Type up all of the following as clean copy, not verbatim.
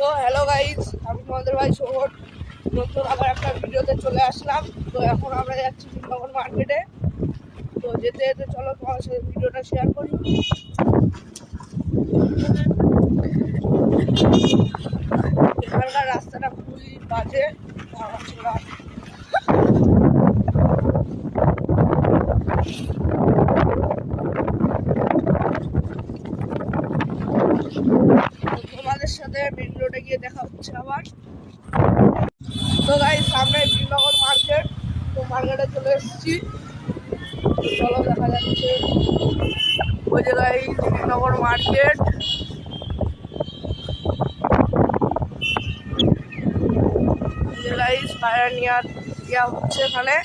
তো hello guys, আমি তোমাদের ভাই শহর নতুন আবার একটা ভিডিওতে চলে আসলাম। তো এখন আমরা যাচ্ছি ভীমনগর মার্কেটে। তো যেতে যেতে চলো তোমার সাথে ভিডিওটা শেয়ার করি। এখানকার রাস্তাটা খুবই বাজে। তোমাদের সাথে মেন রোডে গিয়ে দেখা হচ্ছে আবার। তো গাইস, সামনে ভীমনগর মার্কেট। তো মার্কেটে চলে এসেছি। চলো দেখা যাচ্ছে ওই জায়গায় ভীমনগর মার্কেট। গাইস পায়রা নিয়ে দেওয়া হচ্ছে এখানে।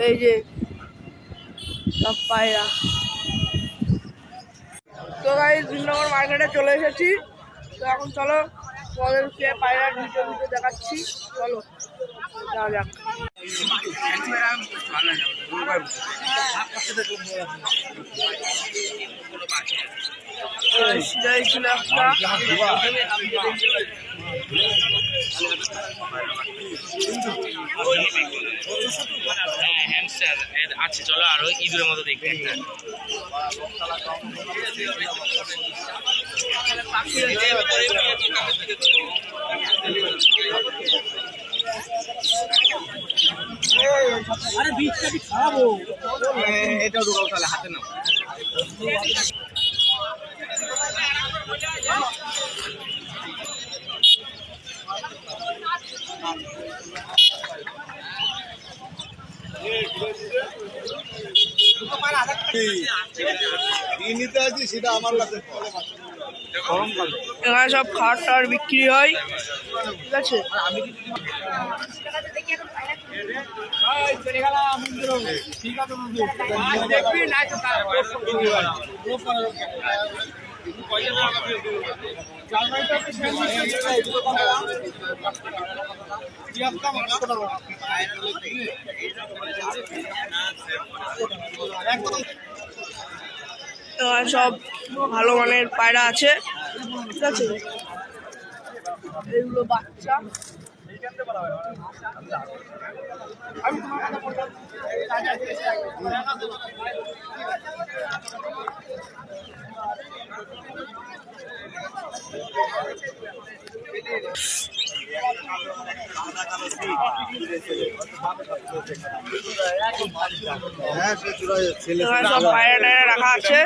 এই যে সব পায়রা। তো গাইস ভীমনগর মার্কেটে চলে এসেছি। তো এখন চলো তোমাদেরকে পায়রার ভিডিও দেখাচ্ছি। চলো যাওয়া যাক। সেটাই ছিল একটা। আচ্ছা চলো আরো ইঁদুরের মতো দেখবে আরে বীজটা খাবো এটাও ঢুকাও তাহলে হাতে নাও। এখানে সব খাট টাট বিক্রি হয়, ঠিক আছে। সব ভালো মানের পায়রা আছে, ঠিক আছে। এইগুলো বাচ্চা। সব পায়রা টায়রা রাখা আছে।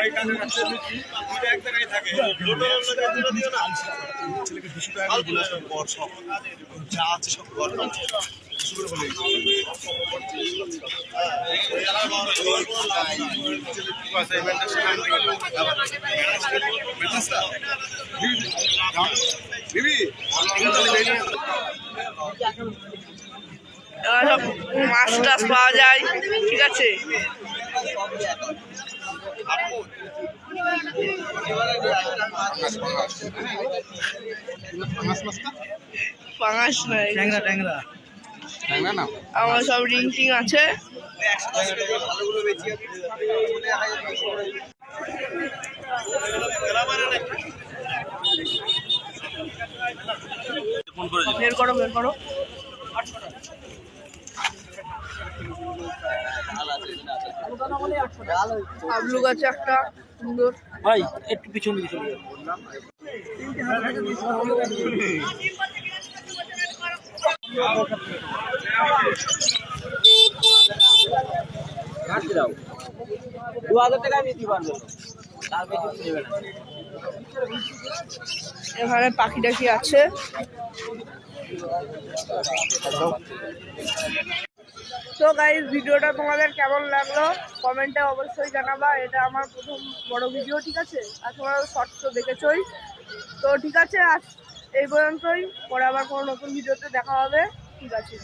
সব মাছ টাছ পাওয়া যায়, ঠিক আছে। পাঙাশ নাই, আমার সব রিং টিং আছে। বের করো বের করো। আবলু গাছ একটা সুন্দর। ভাই একটু পিছনে চলে যাও। 2000 টাকা নিতে পারবো, এখানে পাখি টাখি আছে। তো গাইস, ভিডিওটা তোমাদের কেমন লাগলো কমেন্টে অবশ্যই জানাবা। এটা আমার প্রথম বড় ভিডিও, ঠিক আছে। আর তোমরা শর্টস তো দেখেছোই। তো ঠিক আছে, আজ এই পর্যন্তই। পরে আবার কোনো নতুন ভিডিওতে দেখা হবে, ঠিক আছে।